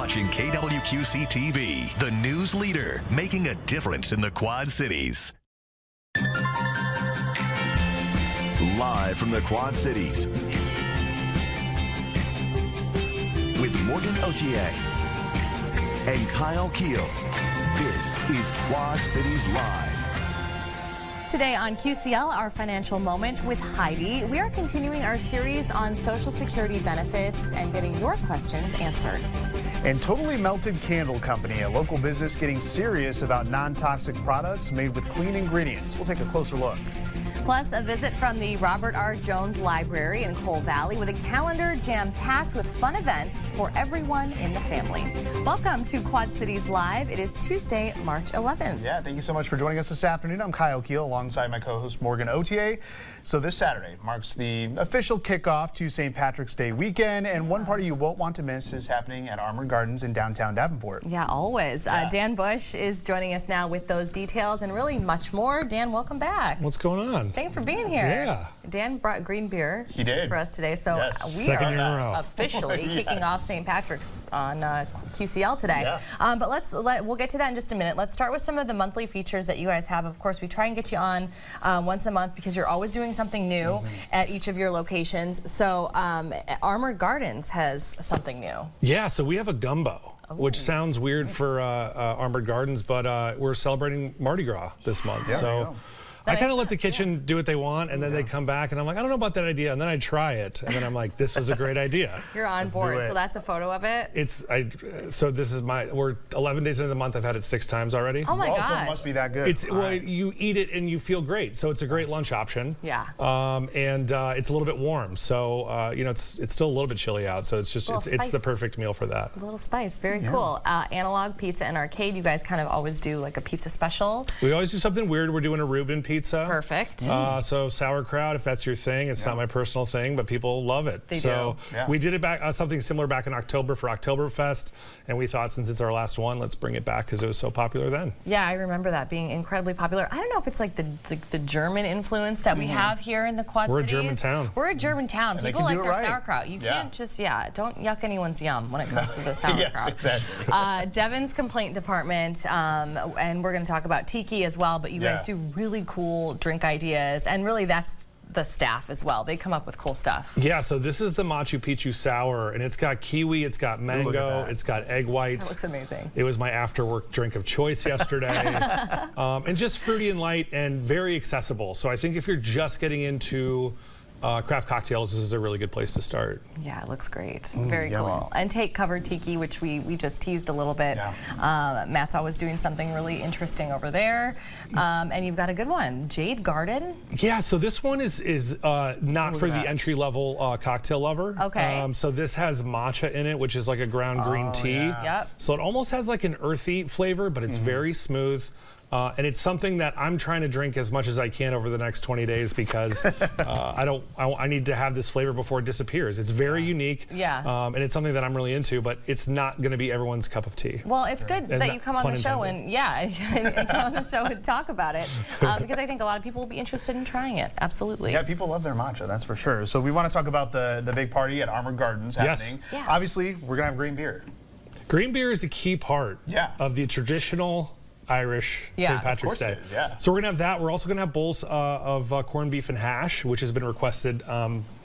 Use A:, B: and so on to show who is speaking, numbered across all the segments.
A: watching KWQC TV, the news leader, making a difference in the Quad Cities.
B: Live from the Quad Cities, with Morgan Otier and Kyle Keel, this is Quad Cities Live.
C: Today on QCL, our financial moment with Heidi. We are continuing our series on Social Security benefits and getting your questions answered.
D: And Totally Melted Candle Company, a local business getting serious about non-toxic products made with clean ingredients. We'll take a closer look.
C: Plus, a visit from the Robert R. Jones Library in Cole Valley with a calendar jam-packed with fun events for everyone in the family. Welcome to Quad Cities Live. It is Tuesday, March 11th.
D: Yeah, thank you so much for joining us this afternoon. I'm Kyle Keel alongside my co-host Morgan Otier. So this Saturday marks the official kickoff to St. Patrick's Day weekend, and one party you won't want to miss is happening at Armour Gardens in downtown Davenport.
C: Yeah, always.
D: Yeah.
C: Dan Bush is joining us now with those details and really much more. Dan, welcome back.
E: What's going on?
C: Thanks for being here.
E: Yeah.
C: Dan brought green beer
D: He did.
C: for us today. So
D: Yes.
C: we
E: Second
C: are
E: year in a row.
C: officially kicking
D: Yes.
C: off St. Patrick's on QCL today.
D: Yeah.
C: But we'll get to that in just a minute. Let's start with some of the monthly features that you guys have. Of course, we try and get you on once a month because you're always doing something new at each of your locations. So Armour Gardens has something new.
E: Yeah, so we have a gumbo, which sounds weird for Armored Gardens, but we're celebrating Mardi Gras this month.
D: Yeah.
E: So I kind of let the kitchen do what they want, and then they come back, and I'm like, I don't know about that idea, and then I try it, and then I'm like, this was a great idea.
C: You're on board.
D: it.
C: So that's a photo of it.
E: So this is we're 11 days into the month. I've had it 6 times already.
C: Oh my
D: Also,
C: gosh.
D: it must be that good.
E: Well, you eat it and you feel great, so it's a great lunch option.
C: Yeah.
E: And it's a little bit warm, so you know it's still a little bit chilly out, so it's just
C: Little
E: it's the
C: spice.
E: perfect meal for that.
C: A little spice, very cool. Analog Pizza and Arcade, you guys kind of always do like a pizza special.
E: We always do something weird. We're doing a Reuben pizza.
C: Perfect.
E: So sauerkraut, if that's your thing. It's not my personal thing, but people love it.
C: They
E: so
C: do.
D: Yeah.
E: we did it back something similar back in October for Oktoberfest, and we thought since it's our last one, let's bring it back because it was so popular then.
C: Yeah, I remember that being incredibly popular. I don't know if it's like the German influence that we have here in the Quad
E: We're a
C: Cities.
E: German town.
C: We're a German town.
D: And they
C: People
D: can
C: like
D: do it
C: their
D: right.
C: sauerkraut. You
D: Yeah.
C: can't just, don't yuck anyone's yum when it comes to the sauerkraut.
D: Yes, exactly.
C: Devon's Complaint Department, and we're going to talk about Tiki as well, but you guys do really cool drink ideas, and really that's the staff as well. They come up with cool stuff.
E: Yeah, so this is the Machu Picchu sour, and it's got kiwi, it's got mango,
D: that.
E: it's got egg white.
C: That looks amazing.
E: It was my after-work drink of choice yesterday. And just fruity and light and very accessible. So I think if you're just getting into craft cocktails, this is a really good place to start.
C: Yeah, it looks great. Very
D: yummy.
C: cool. And take covered tiki, which we just teased a little bit.
D: Yeah.
C: Matt's always doing something really interesting over there. And you've got a good one, Jade Garden.
E: Yeah, so this one is not for the
D: that.
E: entry-level cocktail lover.
C: Okay.
E: So this has matcha in it, which is like a ground green tea.
D: yeah.
C: Yep.
E: So it almost has like an earthy flavor, but it's very smooth. And it's something that I'm trying to drink as much as I can over the next 20 days because I need to have this flavor before it disappears. It's very unique.
C: Yeah.
E: And it's something that I'm really into, but it's not going to be everyone's cup of tea.
C: Well, it's good
E: And
C: that you come on
E: pun
C: the show
E: intended.
C: and come on the show and talk about it because I think a lot of people will be interested in trying it. Absolutely.
D: Yeah, people love their matcha, that's for sure. So we want to talk about the big party at Armour Gardens
E: Yes.
D: happening.
C: Yeah.
D: Obviously, we're going to have green beer.
E: Green beer is a key part of the traditional Irish
C: Yeah,
E: St.
C: of
E: Patrick's
D: course
E: Day.
D: it is, yeah.
E: So we're going to have that. We're also going to have bowls of corned beef and hash, which has been requested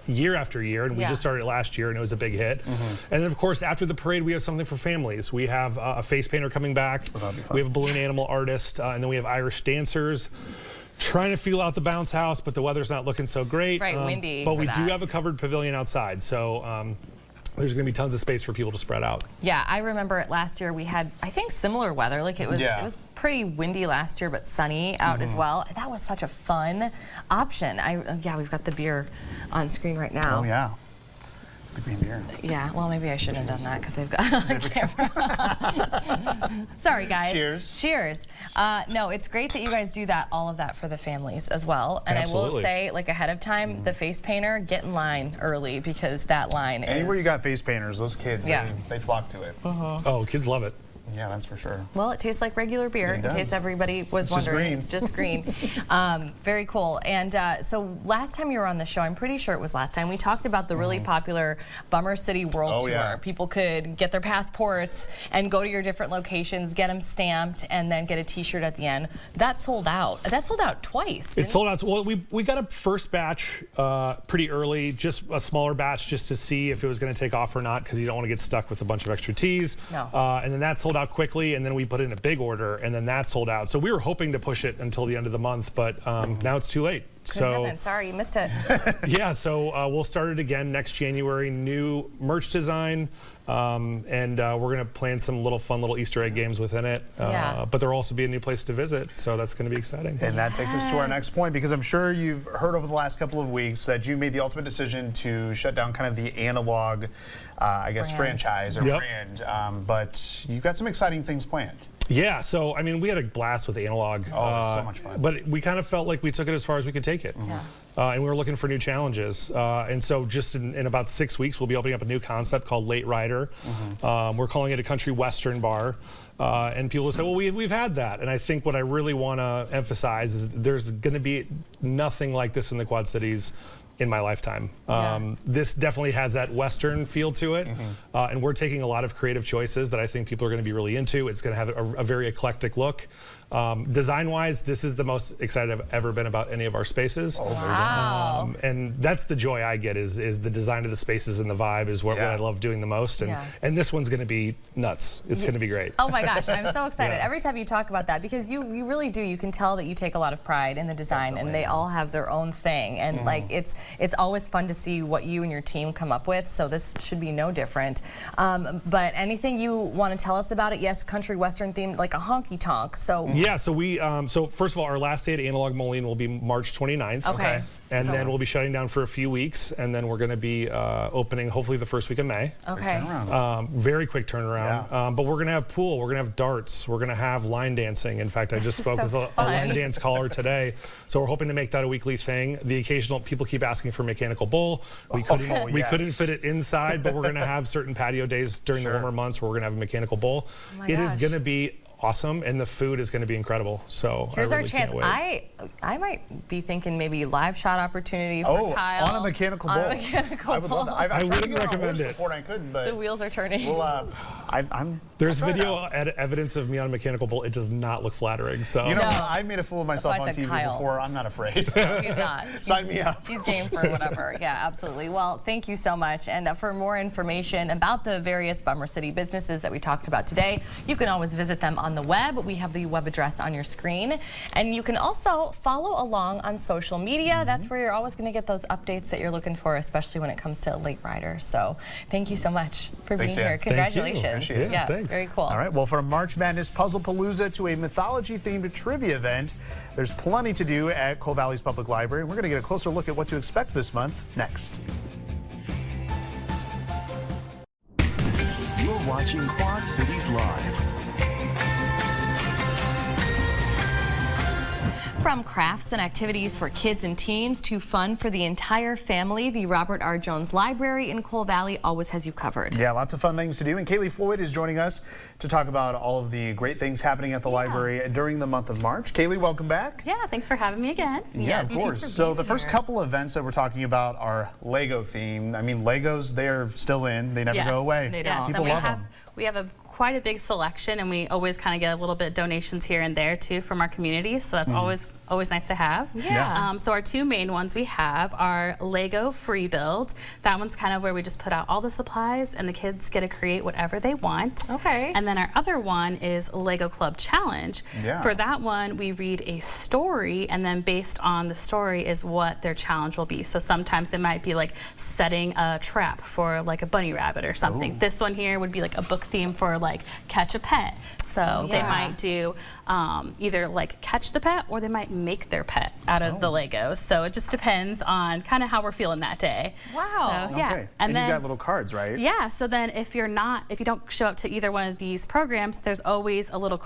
E: year after year, and we
C: Yeah.
E: just started last year, and it was a big hit. And then, of course, after the parade, we have something for families. We have a face painter coming back.
D: that'll be fun.
E: We have a balloon animal artist, and then we have Irish dancers. Trying to feel out the bounce house, but the weather's not looking so great.
C: Right, windy
E: But
C: for
E: we do
C: that.
E: have a covered pavilion outside, so there's going to be tons of space for people to spread out.
C: Yeah, I remember it last year. We had, I think, similar weather. Like it was pretty windy last year, but sunny out as well. That was such a fun option. Yeah, we've got the beer on screen right now.
D: Oh, yeah. The green beer.
C: Yeah, well, maybe I shouldn't have done that because they've got it on camera. Sorry, guys.
D: Cheers.
C: Cheers. No, it's great that you guys do that, all of that for the families as well. And I will
E: Absolutely.
C: say, like ahead of time, the face painter, get in line early because that line
D: Anywhere
C: is...
D: you got face painters, those kids,
C: Yeah.
D: they flock to it.
E: Oh, kids love it.
D: Yeah, that's for sure.
C: Well, it tastes like regular beer, in
D: does.
C: case everybody was
D: It's just
C: wondering.
D: green.
C: It's just green. Very cool. And so last time you were on the show, I'm pretty sure it was last time, we talked about the really popular Bummer City World Tour.
D: Yeah.
C: People could get their passports and go to your different locations, get them stamped, and then get a t-shirt at the end. That sold out. That sold out twice.
E: It sold out. Well, we got a first batch pretty early, just a smaller batch, just to see if it was going to take off or not, because you don't want to get stuck with a bunch of extra teas.
C: No.
E: And then that sold out quickly, and then we put in a big order, and then that sold out. So we were hoping to push it until the end of the month, but now it's too late.
C: Good heavens, sorry, you missed it.
E: Yeah, so we'll start it again next January. New merch design, and we're going to plan some fun little Easter egg games within it.
C: Yeah.
E: But there'll also be a new place to visit, so that's going to be exciting.
D: And that takes us to our next point, because I'm sure you've heard over the last couple of weeks that you made the ultimate decision to shut down kind of the analog, I guess,
C: Brand.
D: franchise or
E: Yep.
D: brand. But you've got some exciting things planned.
E: Yeah, so I mean, we had a blast with analog.
D: Oh, it was so much fun.
E: But we kind of felt like we took it as far as we could take it.
C: Yeah.
E: And we were looking for new challenges. And so just in about 6 weeks, we'll be opening up a new concept called Late Rider. We're calling it a country western bar. And people will say, well, we've had that. And I think what I really want to emphasize is there's going to be nothing like this in the Quad Cities in my lifetime. This definitely has that Western feel to it. And we're taking a lot of creative choices that I think people are going to be really into. It's going to have a very eclectic look. Design-wise, this is the most excited I've ever been about any of our spaces.
C: Wow.
E: And that's the joy I get is the design of the spaces and the vibe is what I love doing the most. And this one's going to be nuts. It's going to be great.
C: Oh my gosh, I'm so excited
E: Yeah.
C: every time you talk about that, because you really do. You can tell that you take a lot of pride in the design, and they all have their own thing. And like it's always fun to see what you and your team come up with. So this should be no different. But anything you want to tell us about it? Yes, country western themed, like a honky tonk. So
E: Yeah, so so first of all, our last day at Analog Moline will be March 29th.
C: Okay.
E: And
C: So-
E: then we'll be shutting down for a few weeks, and then we're going to be opening hopefully the first week of May.
C: Okay.
E: Very quick turnaround.
D: Yeah.
E: But we're going to have pool, we're going to have darts, we're going to have line dancing. In fact, I just spoke
C: so
E: with a
C: fun.
E: line dance caller today. So we're hoping to make that a weekly thing. The occasional people keep asking for mechanical bull. We couldn't
D: yes.
E: couldn't fit it inside, but we're going to have certain patio days during the warmer months where we're going to have a mechanical bull.
C: Oh my
E: It is
C: gosh.
E: going to be awesome, and the food is going to be incredible. So
C: Here's
E: I
C: our
E: really
C: chance.
E: can't wait.
C: I might be thinking maybe live shot opportunity for Kyle.
D: on a mechanical
C: On
D: bull.
C: a mechanical
D: I would love that. I've
E: I
D: tried to
E: wouldn't
D: get on a
E: recommend
D: horse
E: it.
D: before and I couldn't, but
C: The wheels are turning.
D: well, I'm.
E: There's
D: I'll try it
E: video
D: out.
E: evidence of me on a mechanical bull. It does not look flattering. So
D: You know,
C: No.
D: I've made a fool of myself
C: why I
D: on
C: said
D: TV
C: Kyle.
D: before. I'm not afraid.
C: He's not.
D: Sign me up.
C: He's game for whatever. Yeah, absolutely. Well, thank you so much. And for more information about the various Bummer City businesses that we talked about today, you can always visit them on the web. We have the web address on your screen. And you can also follow along on social media. That's where you're always going to get those updates that you're looking for, especially when it comes to Late Rider. So thank you so much for
D: Thanks,
C: being
D: Dan.
C: here.
D: Thank
E: you.
C: Congratulations.
D: Appreciate it.
E: Yeah,
C: Yeah,
E: thanks.
C: very cool.
D: All right, well, from March Madness Puzzle Palooza to a mythology-themed trivia event, there's plenty to do at Coal Valley's Public Library. We're going to get a closer look at what to expect this month next.
B: You're watching Quad Cities Live.
C: From crafts and activities for kids and teens to fun for the entire family, the Robert R. Jones Library in Coal Valley always has you covered.
D: Yeah, lots of fun things to do. And Kaylee Floyd is joining us to talk about all of the great things happening at the library during the month of March. Kaylee, welcome back.
F: Yeah, thanks for having me again.
D: Yeah, of
C: thanks
D: course.
C: for
D: So
C: being
D: the first
C: here.
D: couple events that we're talking about are Lego themed. I mean, Legos, they're still in. They never
F: Yes,
D: go away.
C: they
F: Yeah,
C: don't.
D: People
F: so we
D: love
F: have
D: them.
F: quite a big selection, and we always kind of get a little bit donations here and there too from our community. So that's always nice to have.
C: Yeah.
F: So our two main ones we have are Lego Free Build. That one's kind of where we just put out all the supplies and the kids get to create whatever they want.
C: Okay.
F: And then our other one is Lego Club Challenge.
D: Yeah.
F: For that one, we read a story, and then based on the story is what their challenge will be. So sometimes it might be like setting a trap for like a bunny rabbit or something.
D: Ooh.
F: This one here would be like a book theme for like catch a pet. So they
C: yeah.
F: might do either like catch the pet, or they might make their pet out of the Legos. So it just depends on kind of how we're feeling that day.
C: Wow.
F: So, yeah.
D: Okay. And
F: then
D: you've got little cards, right?
F: yeah, so then if you don't show up to either one of these programs, there's always a little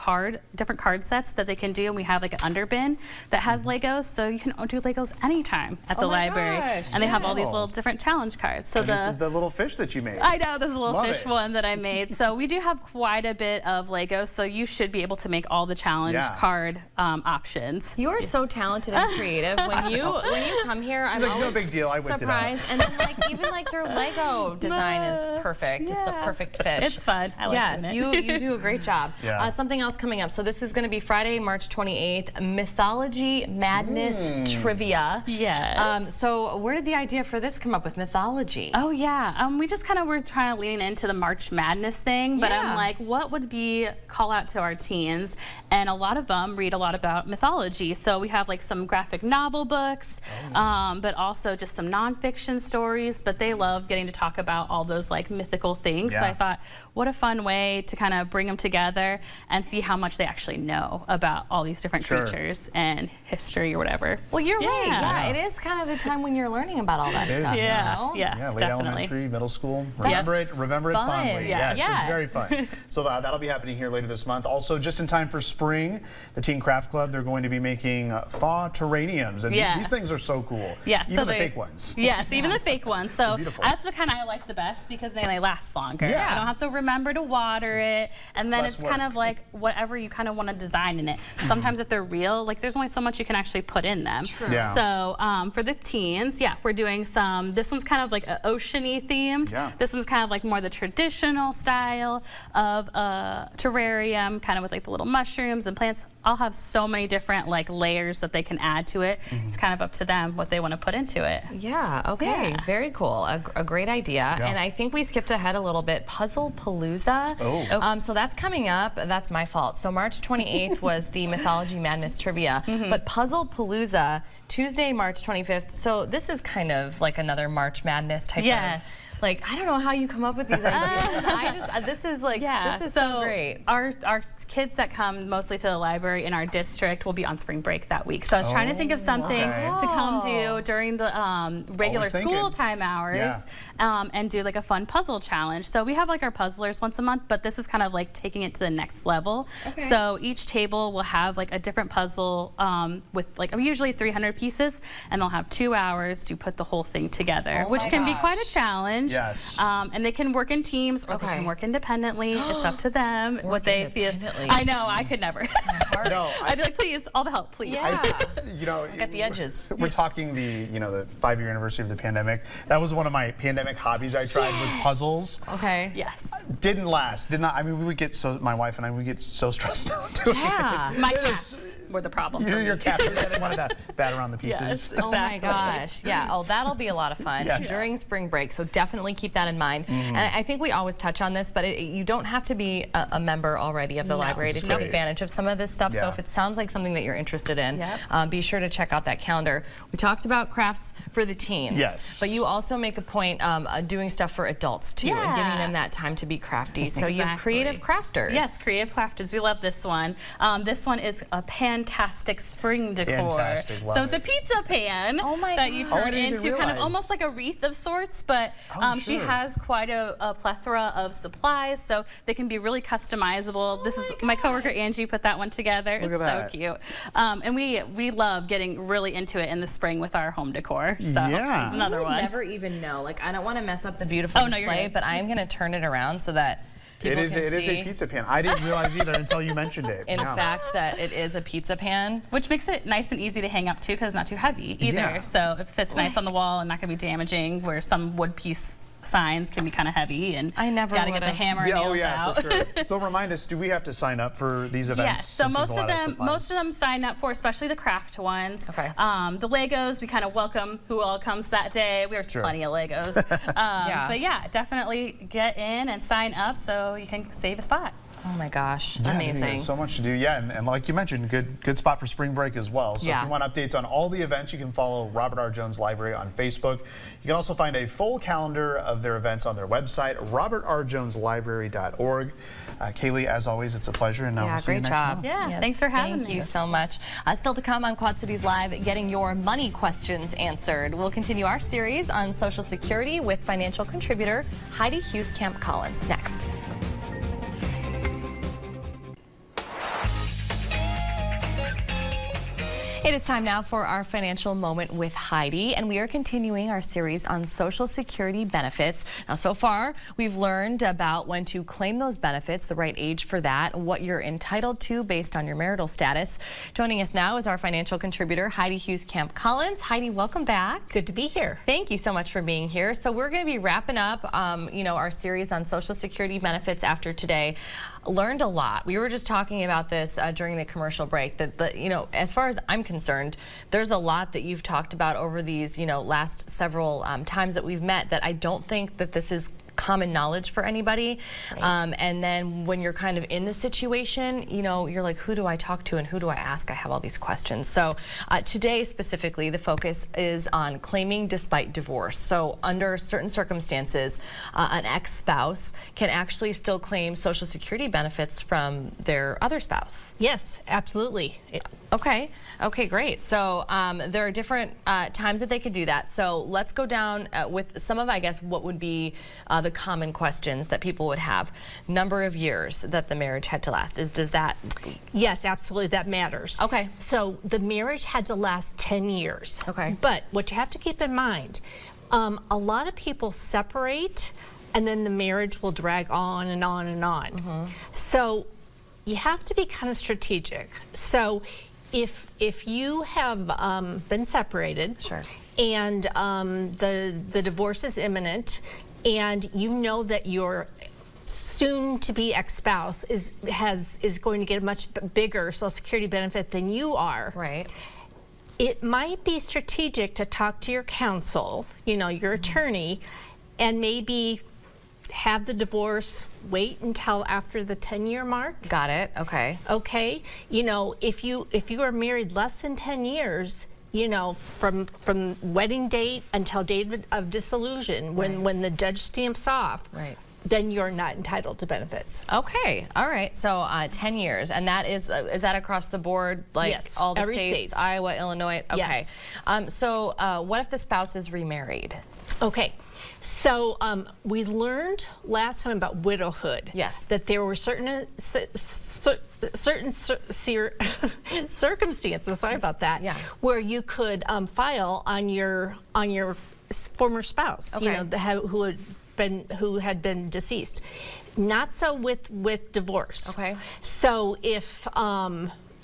F: different card sets that they can do. And we have like an underbin that has Legos, so you can do Legos anytime at the library.
C: gosh,
F: And they have all these
D: yeah.
F: little different challenge cards. So
D: And this is the little fish that you made.
F: I know, this is a little
D: Love
F: fish
D: it.
F: one that I made. So we do have quite a bit of Legos, so you should be able to make all the challenge
D: Yeah.
F: card options.
C: You are so talented and creative. When you come here, I'm
D: like, "No
C: always
D: big deal, I whipped it out."
C: surprised. And then even your Lego design is perfect. It's the
F: Yeah.
C: perfect fish.
F: It's fun. I like
C: Yes,
F: doing it.
C: you do a great job.
D: Yeah.
C: Something else coming up. So this is going to be Friday, March 28th, Mythology Madness Trivia.
F: Yes.
C: So where did the idea for this come up with mythology?
F: Oh yeah, we just kind of were trying to lean into the March Madness thing, but
C: Yeah.
F: I'm like, what would be call out to our teens? And a lot of them read a lot about mythology. So we have like some graphic novel books, but also just some nonfiction stories. But they love getting to talk about all those like mythical things. So
D: Yeah.
F: I thought, what a fun way to kind of bring them together and see how much they actually know about all these different
D: Sure.
F: creatures and history or whatever.
C: Well, you're right.
F: Yeah.
C: Yeah, it is kind of the time when you're learning about all that
D: It is.
C: stuff. you
F: Yeah,
C: know?
F: yes,
D: Yeah, late
F: definitely.
D: elementary, middle school.
F: That's
D: Remember it
C: fun.
D: fondly.
F: Yeah.
D: Yes,
C: Yeah.
D: it's very fun. So that'll be happening here later this month. Also, just in time for spring, the Teen Craft Club, they're going to be making faux terrariums. And
F: Yes.
D: these things are so cool.
F: Yes,
D: Even the
F: they-
D: fake ones.
F: Yes, even the fake ones. So
D: beautiful.
F: that's the kind I like the best because they last longer.
D: Yeah.
F: I don't have to remember to water it, and then
D: Less
F: it's kind
D: work.
F: of like whatever you kind of want to design in it. Sometimes if they're real, like there's only so much you can actually put in them.
D: Yeah.
F: So for the teens, yeah, we're doing some. This one's kind of like oceany themed.
D: Yeah.
F: This one's kind of like more the traditional style of a terrarium, kind of with like the little mushrooms and plants. I'll have so many different like layers that they can add to it. It's kind of up to them what they want to put into it.
C: Yeah, okay,
F: Yeah.
C: very cool. A great idea.
D: Yeah.
C: And I think we skipped ahead a little bit. Puzzle Palooza.
D: Oh.
C: So that's coming up. That's my fault. So March 28th was the Mythology Madness Trivia. But Puzzle Palooza, Tuesday, March 25th. So this is kind of like another March Madness type
F: Yes.
C: of. Like, I don't know how you come up with these ideas. This is like, this is so great.
F: Our kids that come mostly to the library in our district will be on spring break that week. So I was trying to think of something
D: okay.
F: to come do during the regular
D: Always thinking.
F: school time hours and do like a fun puzzle challenge. So we have like our puzzlers once a month, but this is kind of like taking it to the next level.
C: Okay.
F: So each table will have like a different puzzle with like usually 300 pieces, and they'll have 2 hours to put the whole thing together,
C: Oh
F: which
C: my
F: can be
C: gosh.
F: quite a challenge.
D: Yes.
F: And they can work in teams or they
C: Okay.
F: can work independently. It's up to them what
C: Work
F: they feel.
C: independently.
F: I know, I could never.
D: No,
F: I'd be like, please, all the help, please.
C: Yeah.
D: You know,
C: At the edges.
D: We're talking the 5-year anniversary of the pandemic. That was one of my pandemic hobbies I tried was puzzles.
C: Okay.
F: Yes.
D: Didn't last. Did not. I mean, my wife and I would get so stressed out doing
C: Yeah.
D: it.
F: My cats were the problem. for
D: Your
F: me.
D: cat wanted to bat around the pieces.
F: Yes.
C: Oh my
F: Exactly.
C: gosh. Yeah. Oh, that'll be a lot of fun
D: Yes.
C: during spring break. So definitely keep that in mind. And I think we always touch on this, but you don't have to be a member already of the library to
D: That's
C: take
D: right.
C: advantage of some of this stuff. So
D: Yeah.
C: if it sounds like something that you're interested in,
F: Yep.
C: be sure to check out that calendar. We talked about crafts for the teens.
D: Yes.
C: But you also make a point doing stuff for adults too and giving
F: Yeah.
C: them that time to be crafty. So you have
F: Exactly.
C: creative crafters.
F: Yes, creative crafters. We love this one. This one is a fantastic spring decor.
D: Fantastic, love
F: So it's a
D: it.
F: pizza pan
C: Oh my
F: that you
C: gosh.
D: Oh, I
F: turn
D: didn't even
F: into kind of
D: realize.
F: almost like a wreath of sorts, but
D: Oh,
F: she
D: sure.
F: has quite a plethora of supplies, so they can be really customizable. This is my coworker Angie put that one together.
D: Look
F: It's
D: at
F: so
D: that.
F: cute. And we love getting really into it in the spring with our home decor. So
D: Yeah.
F: it's another
C: I would
F: one.
C: never even know. Like, I don't want to mess up the beautiful
F: Oh, no, you're
C: display,
F: good.
C: but I'm going to turn it around so that people
D: It is
C: can see.
D: a pizza pan. I didn't realize either until you mentioned it.
C: In
D: Yeah.
C: fact, that it is a pizza pan.
F: Which makes it nice and easy to hang up too, because it's not too heavy either.
D: Yeah.
F: So it fits nice on the wall and not going to be damaging. Where some wood piece signs can be kind of heavy, and
C: I never
F: got to get the
C: would've.
F: hammer
D: Yeah,
F: nails
D: oh yeah,
F: out.
D: for sure. So remind us, do we have to sign up for these events?
F: Yes, so
D: since there's
F: most
D: a
F: of
D: lot
F: them,
D: supplies?
F: most of them sign up for, especially the craft ones.
C: Okay.
F: The Legos, we kind of welcome who all comes that day. There's
D: Sure.
F: plenty of Legos.
C: Yeah.
F: But yeah, definitely get in and sign up so you can save a spot.
C: Oh my gosh,
D: Yeah, I think
C: amazing.
D: there's so much to do. Yeah, and like you mentioned, good spot for spring break as well. So if
C: Yeah.
D: you want updates on all the events, you can follow Robert R. Jones Library on Facebook. You can also find a full calendar of their events on their website, robertrjoneslibrary.org. Kaylee, as always, it's a pleasure, and
C: Yeah,
D: we'll see you
C: great
D: next
C: job.
D: month.
F: Yeah, thanks for having
C: Thank
F: me.
C: you so much. Still to come on Quad Cities Live, getting your money questions answered. We'll continue our series on Social Security with financial contributor Heidi Hughes-Camp Collins next. It is time now for our financial moment with Heidi, and we are continuing our series on Social Security benefits. Now, so far, we've learned about when to claim those benefits, the right age for that, what you're entitled to based on your marital status. Joining us now is our financial contributor, Heidi Hughes-Camp Collins. Heidi, welcome back.
G: Good to be here.
C: Thank you so much for being here. So we're going to be wrapping up, our series on Social Security benefits after today. Learned a lot. We were just talking about this during the commercial break. That as far as I'm concerned, there's a lot that you've talked about over these, last several times that we've met that I don't think that this is common knowledge for anybody.
G: Right.
C: And then when you're kind of in the situation, you're like, who do I talk to and who do I ask? I have all these questions. So today specifically, the focus is on claiming despite divorce. So under certain circumstances, an ex-spouse can actually still claim Social Security benefits from their other spouse.
G: Yes, absolutely.
C: Okay, great. So there are different times that they could do that. So let's go down with some of, I guess, what would be the common questions that people would have. Number of years that the marriage had to last. Does that?
G: Yes, absolutely. That matters.
C: Okay.
G: So the marriage had to last 10 years.
C: Okay.
G: But what you have to keep in mind, a lot of people separate and then the marriage will drag on and on and on.
C: Mm-hmm.
G: So you have to be kind of strategic. So if you have been separated,
C: Sure.
G: and the divorce is imminent, and you know that your soon-to-be ex-spouse is going to get a much bigger Social Security benefit than you are,
C: Right.
G: it might be strategic to talk to your counsel, your attorney, and maybe have the divorce, wait until after the 10-year mark.
C: Got it. Okay.
G: Okay, if you are married less than 10 years, from wedding date until date of dissolution, when the judge stamps off,
C: Right.
G: then you're not entitled to benefits.
C: Okay. All right. So 10 years, and that is that across the board, like
G: Yes,
C: all the
G: every
C: states,
G: state.
C: Iowa, Illinois. Okay.
G: Yes.
C: So what if the spouse is remarried?
G: Okay, so we learned last time about widowhood.
C: Yes.
G: That there were certain circumstances. Sorry about that.
C: Yeah.
G: Where you could file on your former spouse.
C: Okay.
G: Who had been deceased. Not so with divorce.
C: Okay.
G: So if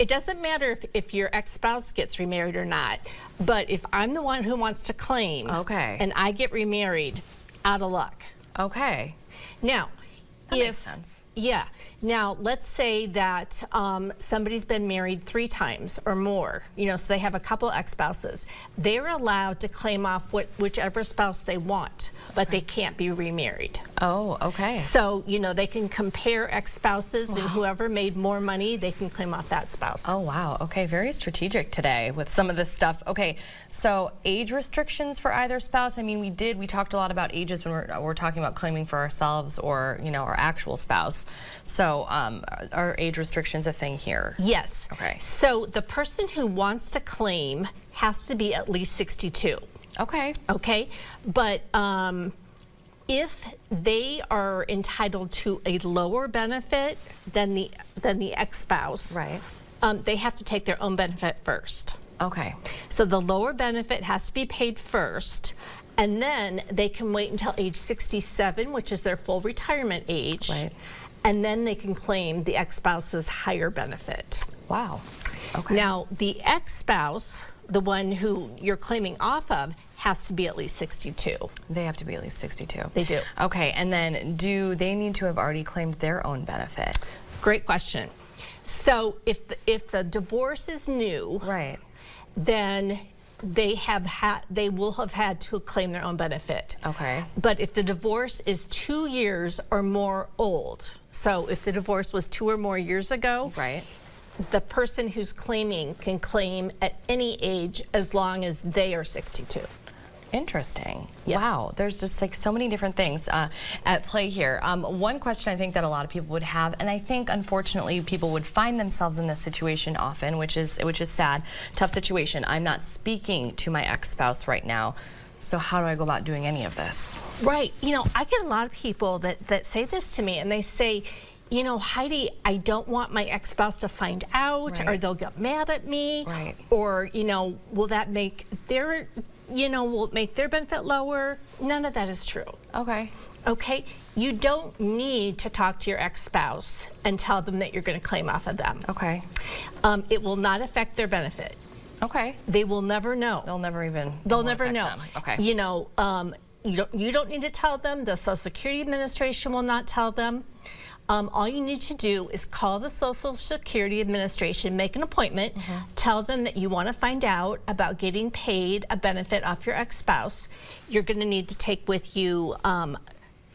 G: it doesn't matter if your ex-spouse gets remarried or not, but if I'm the one who wants to claim,
C: Okay.
G: and I get remarried, out of luck.
C: Okay.
G: Now,
C: That makes sense.
G: Yeah. Now, let's say that somebody's been married 3 times or more, so they have a couple ex-spouses. They're allowed to claim off whichever spouse they want, but they can't be remarried.
C: Oh, okay.
G: So, they can compare ex-spouses, and whoever made more money, they can claim off that spouse.
C: Oh, wow. Okay, very strategic today with some of this stuff. Okay, so age restrictions for either spouse. I mean, we talked a lot about ages when we're talking about claiming for ourselves or, our actual spouse. So are age restrictions a thing here?
G: Yes.
C: Okay.
G: So the person who wants to claim has to be at least 62.
C: Okay.
G: Okay, but if they are entitled to a lower benefit than the ex-spouse,
C: Right.
G: They have to take their own benefit first.
C: Okay.
G: So the lower benefit has to be paid first, and then they can wait until age 67, which is their full retirement age,
C: Right.
G: and then they can claim the ex-spouse's higher benefit.
C: Wow. Okay.
G: Now, the ex-spouse, the one who you're claiming off of, has to be at least 62.
C: They have to be at least 62.
G: They do.
C: Okay, and then do they need to have already claimed their own benefit?
G: Great question. So if the divorce is new,
C: Right.
G: then they will have had to claim their own benefit.
C: Okay.
G: But if the divorce is 2 years or more old, so if the divorce was 2 or more years ago,
C: Right.
G: the person who's claiming can claim at any age as long as they are 62.
C: Interesting.
G: Yes.
C: Wow, there's just like so many different things at play here. One question I think that a lot of people would have, and I think unfortunately people would find themselves in this situation often, which is sad, tough situation. I'm not speaking to my ex-spouse right now, so how do I go about doing any of this?
G: Right. You know, I get a lot of people that say this to me, and they say, you know, Heidi, I don't want my ex-spouse to find out,
C: Right.
G: or they'll get mad at me,
C: Right.
G: or, you know, will that make their, will it make their benefit lower? None of that is true.
C: Okay.
G: Okay? You don't need to talk to your ex-spouse and tell them that you're going to claim off of them.
C: Okay.
G: It will not affect their benefit.
C: Okay.
G: They will never know.
C: They'll never even.
G: They'll
C: it won't
G: never
C: affect
G: know.
C: them. Okay.
G: You know, you don't need to tell them. The Social Security Administration will not tell them. All you need to do is call the Social Security Administration, make an appointment, tell them that you want to find out about getting paid a benefit off your ex-spouse. You're going to need to take with you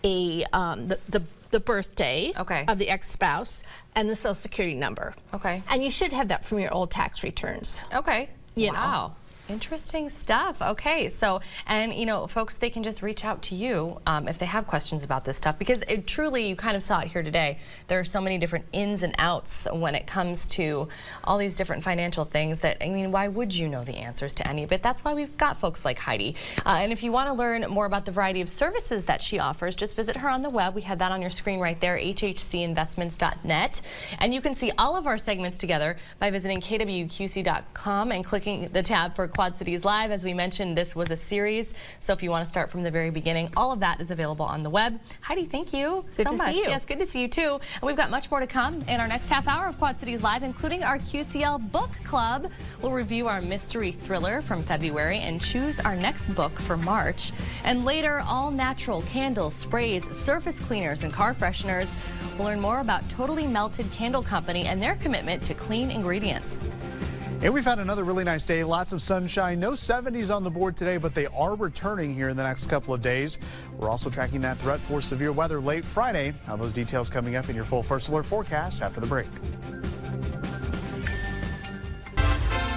G: the birthday
C: Okay.
G: of the ex-spouse and the Social Security number.
C: Okay.
G: And you should have that from your old tax returns.
C: Okay.
G: You know.
C: Wow. Interesting stuff. Okay, so, and you know, folks, they can just reach out to you if they have questions about this stuff, because it truly, you kind of saw it here today. There are so many different ins and outs when it comes to all these different financial things that, I mean, why would you know the answers to any of it? That's why we've got folks like Heidi. And if you want to learn more about the variety of services that she offers, just visit her on the web. We have that on your screen right there, hhcinvestments.net. And you can see all of our segments together by visiting kwqc.com and clicking the tab for Quad Cities Live. As we mentioned, this was a series, so if you want to start from the very beginning, all of that is available on the web. Heidi, thank you
G: Good
C: so
G: to
C: much.
G: see you.
C: Yes, good to see you too. And we've got much more to come in our next half hour of Quad Cities Live, including our QCL Book Club. We'll review our mystery thriller from February and choose our next book for March. And later, all natural candles, sprays, surface cleaners, and car fresheners. We'll learn more about Totally Melted Candle Company and their commitment to clean ingredients.
D: And we've had another really nice day. Lots of sunshine. No 70s on the board today, but they are returning here in the next couple of days. We're also tracking that threat for severe weather late Friday. Now, those details coming up in your full First Alert forecast after the break.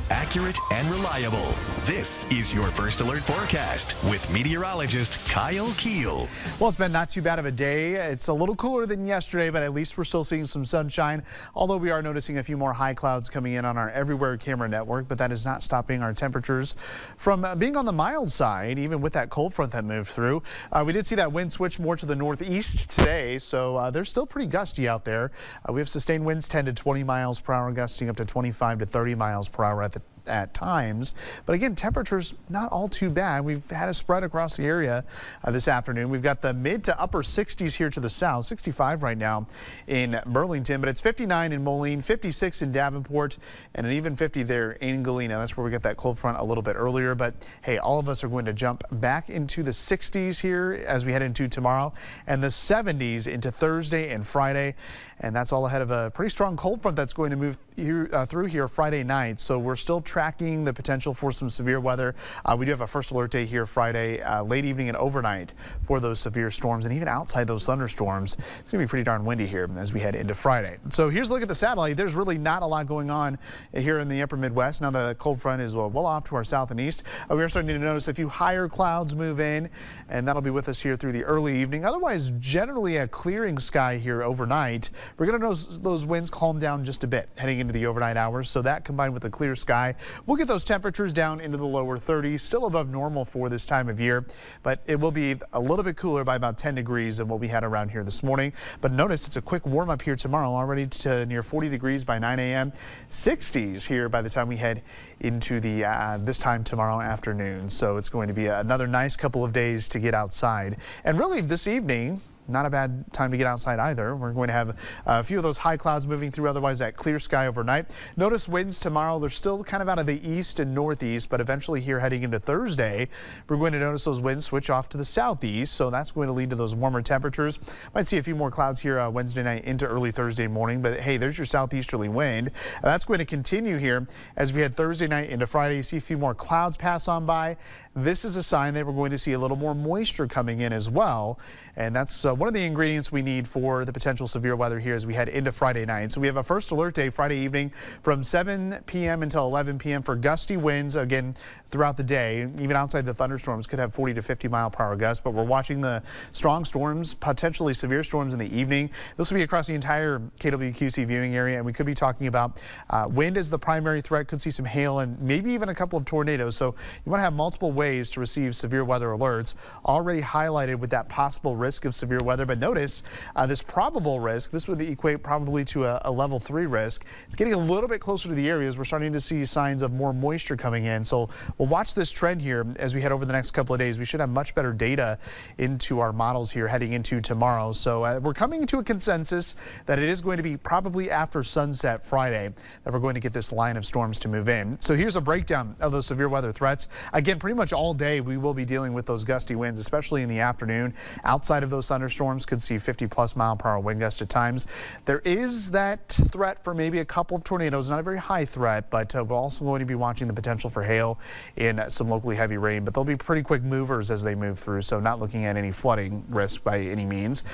A: Accurate and reliable. This is your First Alert forecast with meteorologist Kyle Keel.
D: Well, it's been not too bad of a day. It's a little cooler than yesterday, but at least we're still seeing some sunshine, although we are noticing a few more high clouds coming in on our Everywhere camera network, but that is not stopping our temperatures from being on the mild side, even with that cold front that moved through. We did see that wind switch more to the northeast today, so they're still pretty gusty out there. We have sustained winds 10 to 20 miles per hour, gusting up to 25 to 30 miles per hour at times. But again, temperatures not all too bad. We've had a spread across the area this afternoon. We've got the mid to upper 60s here to the south, 65 right now in Burlington, but it's 59 in Moline, 56 in Davenport, and an even 50 there in Galena. That's where we got that cold front a little bit earlier. But hey, all of us are going to jump back into the 60s here as we head into tomorrow, and the 70s into Thursday and Friday. And that's all ahead of a pretty strong cold front that's going to move here, through here Friday night. So we're still tracking the potential for some severe weather. We do have a First Alert day here Friday, late evening and overnight for those severe storms, and even outside those thunderstorms. It's going to be pretty darn windy here as we head into Friday. So here's a look at the satellite. There's really not a lot going on here in the upper Midwest. Now the cold front is well off to our south and east. We are starting to notice a few higher clouds move in, and that'll be with us here through the early evening. Otherwise, generally a clearing sky here overnight. We're going to notice those winds calm down just a bit heading into the overnight hours. So that combined with the clear sky, we'll get those temperatures down into the lower 30s, still above normal for this time of year, but it will be a little bit cooler by about 10 degrees than what we had around here this morning. But notice it's a quick warm up here tomorrow, already to near 40 degrees by 9 a.m. 60s here by the time we head into the this time tomorrow afternoon. So it's going to be another nice couple of days to get outside. And really this evening, not a bad time to get outside either. We're going to have a few of those high clouds moving through, otherwise that clear sky overnight. Notice winds tomorrow. They're still kind of out of the east and northeast, but eventually here heading into Thursday, we're going to notice those winds switch off to the southeast. So that's going to lead to those warmer temperatures. Might see a few more clouds here Wednesday night into early Thursday morning, but hey, there's your southeasterly wind. That's going to continue here as we head Thursday night into Friday. You see a few more clouds pass on by. This is a sign that we're going to see a little more moisture coming in as well. And that's one of the ingredients we need for the potential severe weather here as we head into Friday night. So we have a first alert day Friday evening from 7 p.m. until 11 p.m. for gusty winds again throughout the day. Even outside the thunderstorms could have 40 to 50 mile per hour gusts, but we're watching the strong storms, potentially severe storms in the evening. This will be across the entire KWQC viewing area, and we could be talking about wind as the primary threat. Could see some hail and maybe even a couple of tornadoes. So you want to have multiple ways to receive severe weather alerts already highlighted with that possible risk of severe weather. But notice this probable risk, this would equate probably to a level 3 risk. It's getting a little bit closer to the areas. We're starting to see signs of more moisture coming in. So we'll watch this trend here as we head over the next couple of days. We should have much better data into our models here heading into tomorrow. So we're coming to a consensus that it is going to be probably after sunset Friday that we're going to get this line of storms to move in. So here's a breakdown of those severe weather threats. Again, pretty much all day we will be dealing with those gusty winds, especially in the afternoon. Outside of those thunderstorms, could see 50+ mile per hour wind gusts at times. There is that threat for maybe a couple of tornadoes, not a very high threat, but we're also going to be watching the potential for hail and some locally heavy rain, but they'll be pretty quick movers as they move through, so not looking at any flooding risk by any means.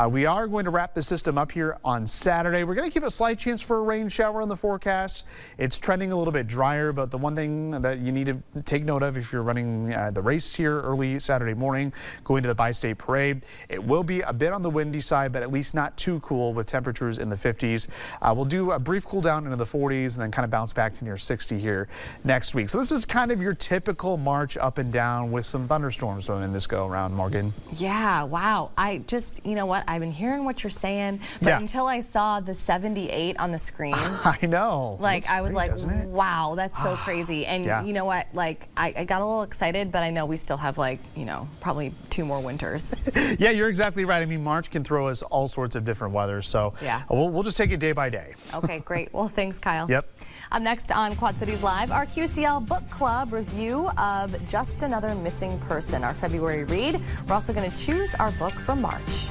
D: We are going to wrap the system up here on Saturday. We're going to keep a slight chance for a rain shower in the forecast. It's trending a little bit drier, but the one thing that you need to take note of if you're running the race here early Saturday morning, going to the Bi-State Parade, it will be a bit on the windy side, but at least not too cool with temperatures in the 50s. We'll do a brief cool down into the 40s and then kind of bounce back to near 60 here next week. So this is kind of your typical March up and down with some thunderstorms in this go around, Morgan.
C: Yeah, wow. I just, you know what, I've been hearing what you're saying, but until I saw the 78 on the screen,
D: I know.
C: like I was like, wow, that's so crazy. And you know what, like I got a little excited, but I know we still have like, you know, probably 2 more winters.
D: Yeah, you're exactly right. I mean, March can throw us all sorts of different weather, so
C: yeah,
D: we'll just take it day by day.
C: Okay, great. Well, thanks, Kyle.
D: Yep.
C: Up next on Quad Cities Live, our QCL Book Club review of Just Another Missing Person, our February read. We're also going to choose our book for March.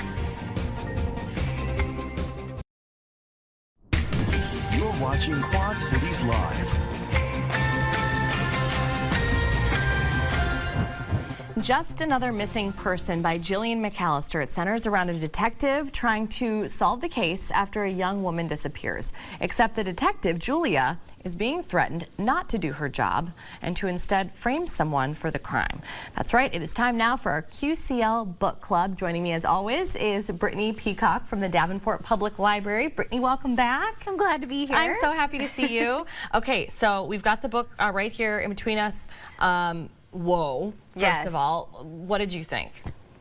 B: You're watching Quad Cities Live.
C: Just Another Missing Person by Jillian McAllister. It centers around a detective trying to solve the case after a young woman disappears. Except the detective, Julia, is being threatened not to do her job and to instead frame someone for the crime. That's right, it is time now for our QCL Book Club. Joining me as always is Brittany Peacock from the Davenport Public Library. Brittany, welcome back.
H: I'm glad to be here.
C: I'm so happy to see you. Okay, so we've got the book right here in between us. Whoa, first of all, what did you think?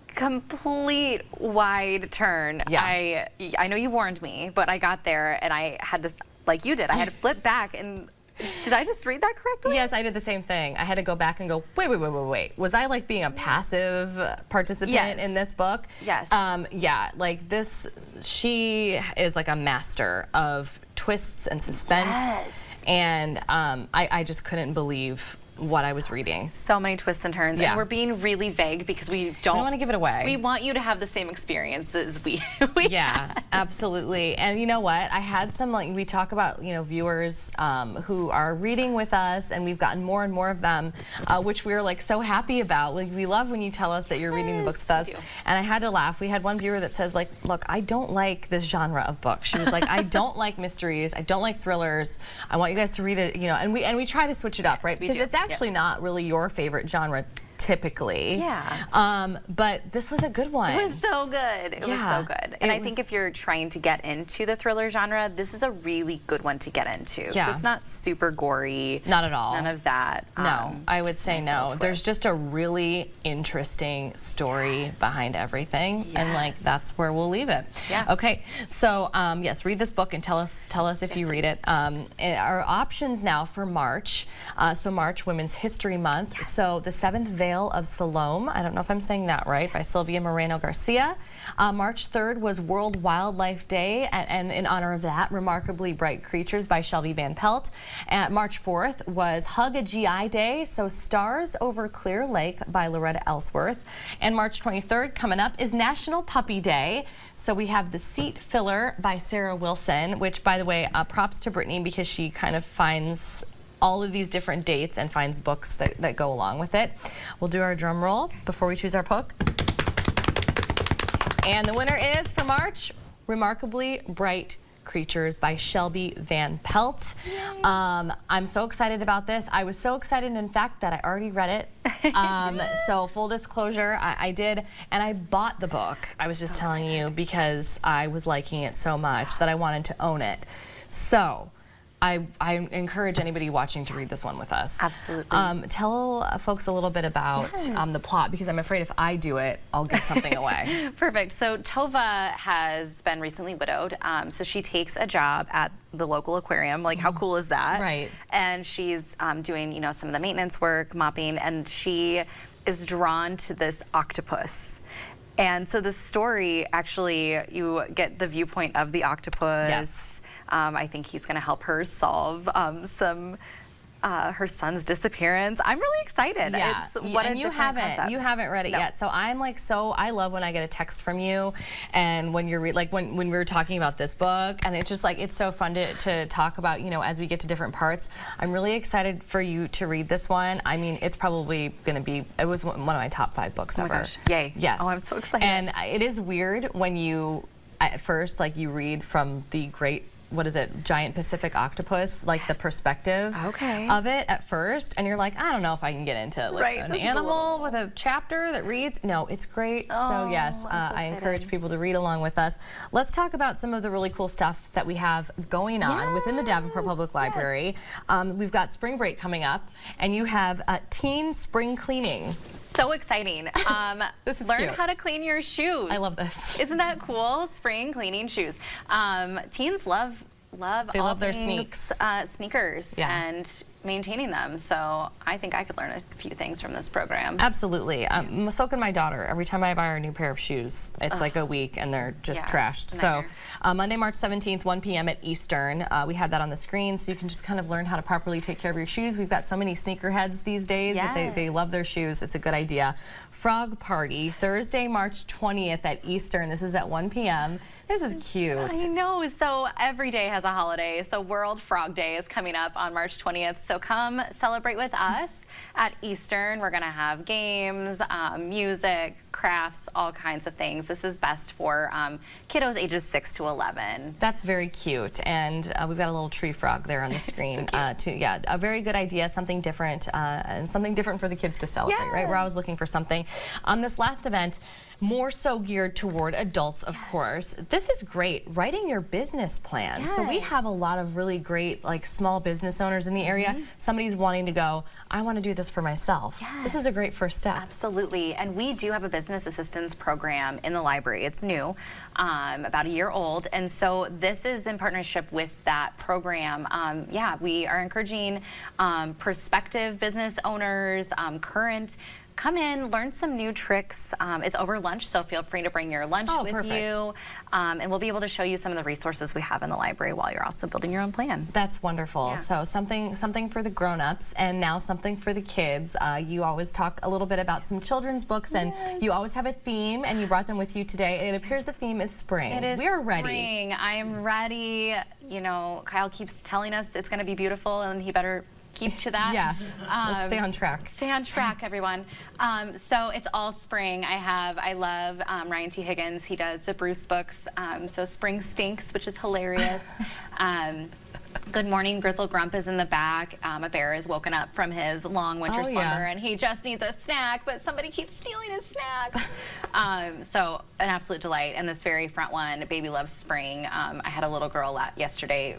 H: Complete wide turn.
C: Yeah.
H: I know you warned me, but I got there and I had to, like you did, I had to flip back and did I just read that correctly?
C: Yes, I did the same thing. I had to go back and go, wait. Was I like being a passive participant in this book?
H: Yes.
C: Yeah, like this, she is like a master of twists and suspense.
H: Yes.
C: And I just couldn't believe what I was reading.
H: So many twists and turns, and we're being really vague because we don't
C: want to give it away.
H: We want you to have the same experience as we
C: had. Absolutely. And you know what? I had some, like, we talk about, you know, viewers who are reading with us, and we've gotten more and more of them, which we're like so happy about. Like, we love when you tell us that you're reading the books with us. And I had to laugh. We had one viewer that says, like, look, I don't like this genre of book. She was like, I don't like mysteries. I don't like thrillers. I want you guys to read it, you know, and we try to switch it up, right? Because it's actually not really your favorite genre typically.
H: Yeah.
C: But this was a good one.
H: It was so good. It was so good. And I think if you're trying to get into the thriller genre, this is a really good one to get into.
C: Yeah.
H: So it's not super gory.
C: Not at all.
H: None of that.
C: No, I would say no. There's just a really interesting story behind everything. And like, that's where we'll leave it.
H: Yeah.
C: Okay. So yes, read this book and tell us if you read it. Our options now for March. So March, Women's History Month. So the 7th Zale of Salome. I don't know if I'm saying that right, by Sylvia Moreno Garcia. March 3rd was World Wildlife Day, and in honor of that, Remarkably Bright Creatures by Shelby Van Pelt. And March 4th was Hug a GI Day, so Stars Over Clear Lake by Loretta Ellsworth. And March 23rd, coming up, is National Puppy Day. So we have The Seat Filler by Sarah Wilson, which, by the way, props to Brittany because she kind of finds all of these different dates and finds books that go along with it. We'll do our drum roll before we choose our book. And the winner is, for March, Remarkably Bright Creatures by Shelby Van Pelt. I'm so excited about this. I was so excited, in fact, that I already read it. So full disclosure, I did, and I bought the book. I was just telling you because I was liking it so much that I wanted to own it. So I encourage anybody watching to read this one with us.
H: Absolutely.
C: Tell folks a little bit about the plot, because I'm afraid if I do it, I'll give something away.
H: Perfect. So Tova has been recently widowed. So she takes a job at the local aquarium. Like, how cool is that?
C: Right.
H: And she's doing, some of the maintenance work, mopping, and she is drawn to this octopus. And so the story, actually, you get the viewpoint of the octopus.
C: Yes.
H: I think he's going to help her solve her son's disappearance. I'm really excited.
C: Yeah,
H: It's what
C: and
H: a
C: you
H: different concept.
C: You haven't read it yet. So I'm like, I love when I get a text from you, and when you're like when we were talking about this book, and it's just like it's so fun to talk about, as we get to different parts. I'm really excited for you to read this one. I mean, it's probably going to be. It was one of my top 5 books ever.
H: Oh my gosh! Yay!
C: Yes.
H: Oh, I'm so excited.
C: And it is weird when you at first you read from the great. What is it? Giant Pacific octopus, like the perspective of it at first, and you're like, I don't know if I can get into an animal with a chapter that reads. No, it's great. So yes, I encourage people to read along with us. Let's talk about some of the really cool stuff that we have going on within the Davenport Public Library. We've got spring break coming up, and you have teen spring cleaning.
H: So exciting.
C: This is
H: learn
C: cute.
H: how to clean your shoes.
C: I love this.
H: Isn't that cool? Spring cleaning shoes. Teens love
C: their
H: things, sneakers and maintaining them. So I think I could learn a few things from this program.
C: Absolutely. So can my daughter. Every time I buy her a new pair of shoes, it's like a week and they're just trashed. So Monday, March 17th, 1 p.m. at Eastern. We have that on the screen, so you can just kind of learn how to properly take care of your shoes. We've got so many sneakerheads these days that they love their shoes. It's a good idea. Frog Party, Thursday, March 20th at Eastern. This is at 1 p.m. This is cute.
H: I know. So every day has a holiday. So World Frog Day is coming up on March 20th. So come celebrate with us at Eastern. We're going to have games, music, crafts, all kinds of things. This is best for kiddos ages 6 to 11.
C: That's very cute. And we've got a little tree frog there on the screen. A very good idea, something different, and something different for the kids to celebrate, right? We're always looking for something. This last event, more so geared toward adults, of course. This is great, writing your business plan. So we have a lot of really great small business owners in the area. Somebody's wanting to go, I want to do this for myself. This is a great first step.
H: Absolutely. And we do have a business assistance program in the library. It's new, about a year old. And so this is in partnership with that program. We are encouraging prospective business owners, current, come in, learn some new tricks. It's over lunch, so feel free to bring your lunch with you. And we'll be able to show you some of the resources we have in the library while you're also building your own plan.
C: That's wonderful. So something for the grown-ups, and now something for the kids. You always talk a little bit about some children's books, and you always have a theme, and you brought them with you today. It appears the theme is spring.
H: It is
C: We're
H: spring.
C: ready.
H: I am ready. Kyle keeps telling us it's going to be beautiful, and he better keep to that.
C: Let's stay on track.
H: Stay on track, everyone. So it's all spring. I love Ryan T. Higgins. He does the Bruce books. So Spring Stinks, which is hilarious. Good Morning Grizzle Grump is in the back. A bear is woken up from his long winter slumber, and he just needs a snack, but somebody keeps stealing his snacks. So an absolute delight. And this very front one, Baby Loves Spring. I had a little girl yesterday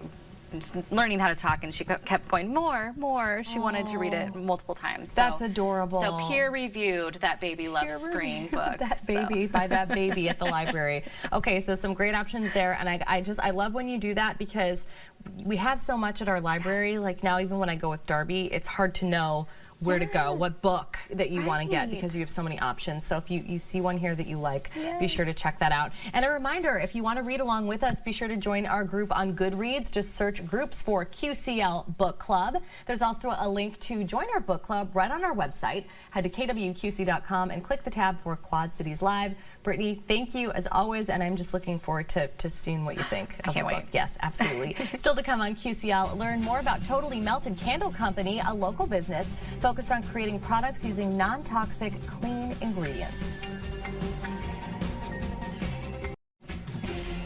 H: learning how to talk, and she kept going, more. She wanted to read it multiple times.
C: That's adorable.
H: So peer-reviewed, that Baby Loves Spring book.
C: By that baby at the library. Okay, so some great options there, and I love when you do that, because we have so much at our library. Like now, even when I go with Darby, it's hard to know where to go, what book that you want to get, because you have so many options. So if you see one here that you like, be sure to check that out. And a reminder, if you want to read along with us, be sure to join our group on Goodreads. Just search groups for QCL Book Club. There's also a link to join our book club right on our website. Head to kwqc.com and click the tab for Quad Cities Live. Brittany, thank you as always, and I'm just looking forward to seeing what you think of the book. Yes, absolutely. Still to come on QCL, learn more about Totally Melted Candle Company, a local business focused on creating products using non-toxic, clean ingredients.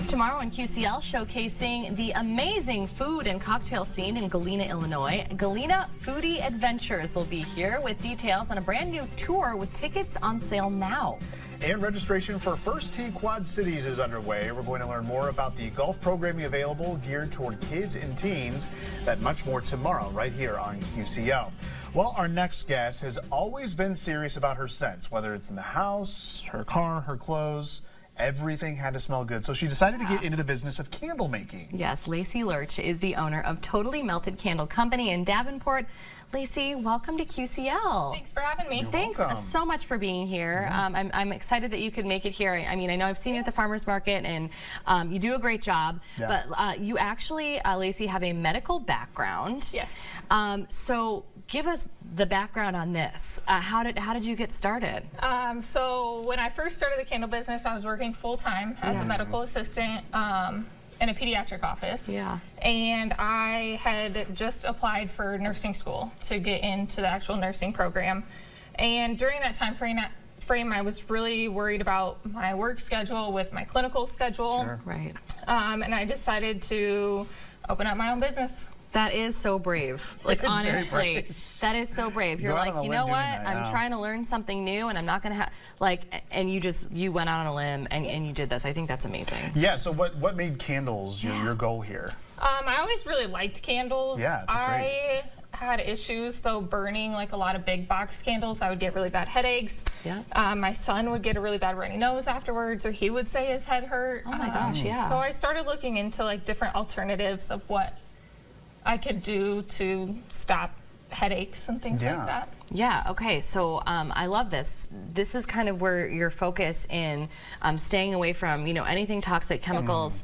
C: Tomorrow on QCL, showcasing the amazing food and cocktail scene in Galena, Illinois. Galena Foodie Adventures will be here with details on a brand new tour with tickets on sale now.
D: And registration for First Tee Quad Cities is underway. We're going to learn more about the golf programming available geared toward kids and teens. That much more tomorrow right here on QCL. Well, our next guest has always been serious about her scents, whether it's in the house, her car, her clothes. Everything had to smell good, so she decided to get into the business of candle making.
C: Yes, Lacey Lurch is the owner of Totally Melted Candle Company in Davenport. Lacey, welcome to QCL.
I: Thanks for having me.
C: Thanks so much for being here. I'm excited that you could make it here. I mean, I know I've seen you at the farmers market, and you do a great job.
D: Yeah.
C: But you actually, Lacey, have a medical background.
I: Yes.
C: So give us the background on this. How did you get started?
I: So when I first started the candle business, I was working full-time as a medical assistant in a pediatric office.
C: Yeah.
I: And I had just applied for nursing school to get into the actual nursing program. And during that time frame, I was really worried about my work schedule with my clinical schedule.
D: Sure.
C: Right.
I: And I decided to open up my own business.
C: That is so brave. Like,
D: It's very
C: honestly,
D: brave.
C: that is so brave. You're
D: Go out
C: like,
D: on a
C: you
D: limb
C: know
D: doing
C: what?
D: that,
C: I'm
D: yeah.
C: trying to learn something new, and I'm not going to have, like, and you went out on a limb and you did this. I think that's amazing.
D: Yeah, so what made candles your goal here?
I: I always really liked candles.
D: Yeah, they're
I: I had issues though burning like a lot of big box candles. I would get really bad headaches.
C: Yeah.
I: My son would get a really bad runny nose afterwards, or he would say his head hurt.
C: Oh my gosh, yeah.
I: So I started looking into like different alternatives of what I could do to stop headaches and things
D: Yeah.
I: like that.
C: Yeah, okay, so I love this. This is kind of where your focus in staying away from, anything toxic, chemicals,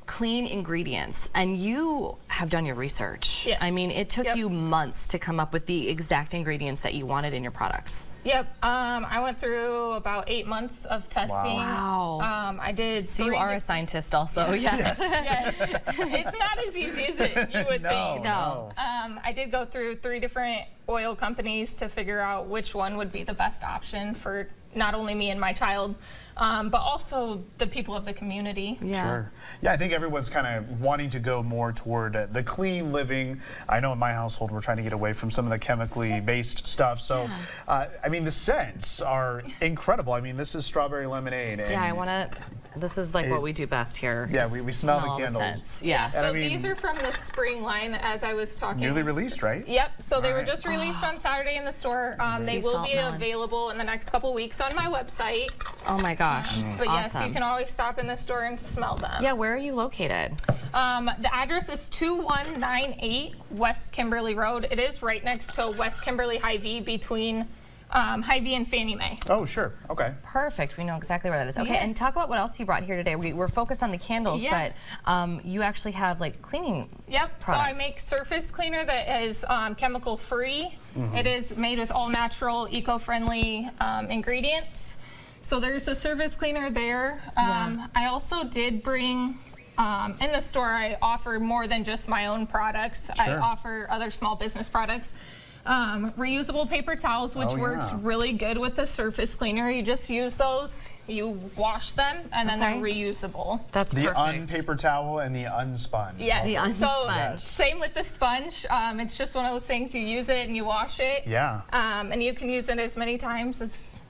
C: clean ingredients. And you have done your research.
I: Yes.
C: I mean, it took
I: Yep.
C: you months to come up with the exact ingredients that you wanted in your products.
I: Yep. I went through about 8 months of testing.
C: Wow.
I: I did.
C: So you are a scientist also, yes.
I: Yes. It's not as easy as you would think.
C: No.
I: I did go through 3 different oil companies to figure out which one would be the best option for not only me and my child, but also the people of the community.
C: Yeah.
D: Sure. Yeah, I think everyone's kind of wanting to go more toward the clean living. I know in my household we're trying to get away from some of the chemically based stuff. So, I mean, the scents are incredible. I mean, this is strawberry lemonade. And
C: Yeah, I want to. This is like what we do best here.
D: Yeah,
C: is
D: we smell the
C: all
D: candles.
C: scents. Yeah.
I: So
D: And I mean-
I: these are from the spring line, as I was talking.
D: Newly released, right?
I: Yep. So they were
D: Alright.
I: just released on Saturday in the store. They
C: Sea
I: will
C: salt
I: be
C: melon.
I: available in the next couple weeks on my website.
C: Oh my gosh.
I: But yes,
C: Awesome.
I: you can always stop in the store and smell them.
C: Yeah, where are you located?
I: The address is 2198 West Kimberly Road. It is right next to West Kimberly Hy-Vee, between Hy-Vee and Fannie Mae.
D: Oh, sure. Okay.
C: Perfect. We know exactly where that is. Okay,
I: Yeah.
C: and talk about what else you brought here today. We're focused on the candles,
I: Yeah.
C: but you actually have like cleaning.
I: Yep. So I
C: products.
I: make surface cleaner that is chemical free. It is made with all natural, eco-friendly ingredients. So there's a surface cleaner there. I also did bring, in the store, I offer more than just my own products. I
D: Sure.
I: offer other small business products. Reusable paper towels, which
D: Oh,
I: works
D: yeah.
I: really good with the surface cleaner. You just use those, you wash them, and then
C: Okay.
I: they're reusable.
C: That's
D: The
C: perfect.
D: unpaper towel and the unspun.
I: Yes.
C: The
I: So
C: unsponge.
I: same with the sponge. It's just one of those things, you use it and you wash it.
D: Yeah.
I: And you can use it as many times as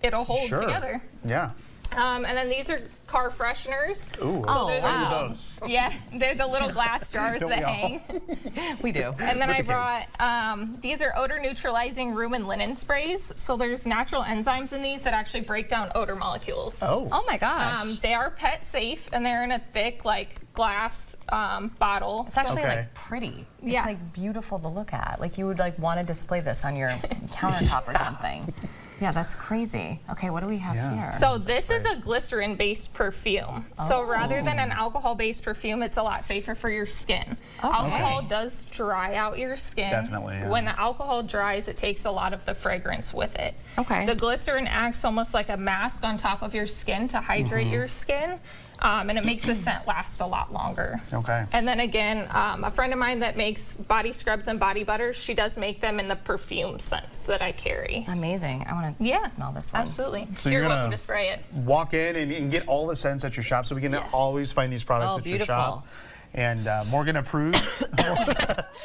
I: it'll hold
D: Sure.
I: together.
D: Yeah.
I: And then these are car fresheners.
D: Ooh,
I: they're
C: wow.
D: those.
I: Yeah, they're the little glass jars
D: Don't
I: that
D: we all?
I: hang.
C: We do.
I: And then
D: With
I: I
D: the
I: brought, these are odor neutralizing room and linen sprays. So there's natural enzymes in these that actually break down odor molecules.
D: Oh.
C: Oh my gosh.
I: They are pet safe and they're in a thick like glass bottle.
C: It's actually
D: Okay.
C: like pretty.
I: Yeah.
C: It's like beautiful to look at. Like you would like want to display this on your countertop or something. Yeah, that's crazy. Okay, what do we have here?
I: So this is a glycerin-based perfume. So rather than an alcohol-based perfume, it's a lot safer for your skin. Alcohol does dry out your skin.
D: Definitely, yeah.
I: When the alcohol dries, it takes a lot of the fragrance with it.
C: Okay.
I: The glycerin acts almost like a mask on top of your skin to hydrate your skin. And it makes the scent last a lot longer.
D: Okay.
I: And then again, a friend of mine that makes body scrubs and body butters, she does make them in the perfume scents that I carry.
C: Amazing. I want to smell this one.
I: Absolutely.
D: So
I: you're
D: you're
I: welcome
D: gonna
I: to spray it.
D: Walk in and get all the scents at your shop, so we can always find these products
C: Oh,
D: at your shop. And Morgan approves.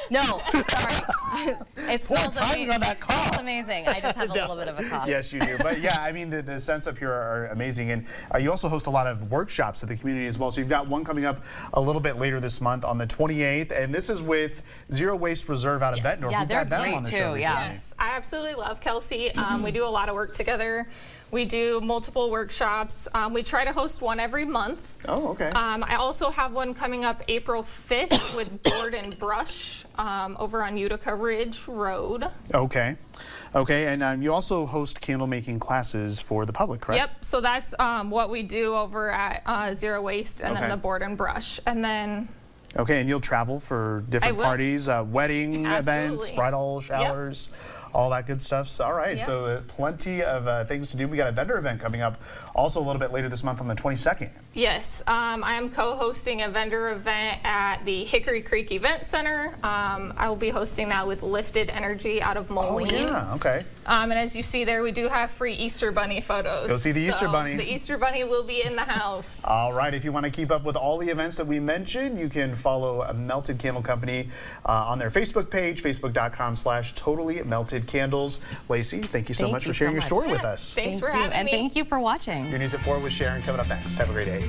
C: No, sorry. It smells
D: timing on that cough.
C: It's amazing. I just have a little bit of a cough.
D: Yes, you do. But yeah, I mean, the scents up here are amazing. And you also host a lot of workshops at the community as well. So you've got one coming up a little bit later this month on the 28th. And this is with Zero Waste Reserve out of Bettendorf.
C: Yeah,
D: We've
C: they're
D: had them
C: great
D: on the
C: too,
D: show
C: yeah.
D: recently.
I: Yes, I absolutely love Kelsey. We do a lot of work together. We do multiple workshops. We try to host one every month.
D: Oh, okay.
I: I also have one coming up April 5th with Board and Brush over on Utica Ridge Road.
D: Okay. Okay, and you also host candle making classes for the public, correct?
I: Yep, so that's what we do over at Zero Waste and then
D: Okay.
I: the Board and Brush. And then
D: Okay, and you'll travel for different
I: will.
D: parties, wedding events,
I: Absolutely.
D: bridal showers, all that good stuff. So, all right,
I: Yep.
D: so plenty of things to do. We got a vendor event coming up also a little bit later this month on the 22nd.
I: yes, I am co-hosting a vendor event at the Hickory Creek Event Center. I will be hosting that with Lifted Energy out of Moline.
D: Yeah, okay.
I: And as you see there, we do have free Easter Bunny photos.
D: Go see the Easter
I: So
D: Bunny.
I: The Easter Bunny will be in the house.
D: All right, if you want to keep up with all the events that we mentioned, you can follow Melted Candle Company on their Facebook page, facebook.com/totallymeltedcandles. Lacey, thank you so
C: Thank
D: much
C: you
D: for sharing
C: so
D: your
C: much.
D: story with us.
I: Thanks for
C: Thank you,
I: having
C: and
I: me.
C: thank you for watching.
D: Your News at 4 with Sharon coming up next. Have a great day.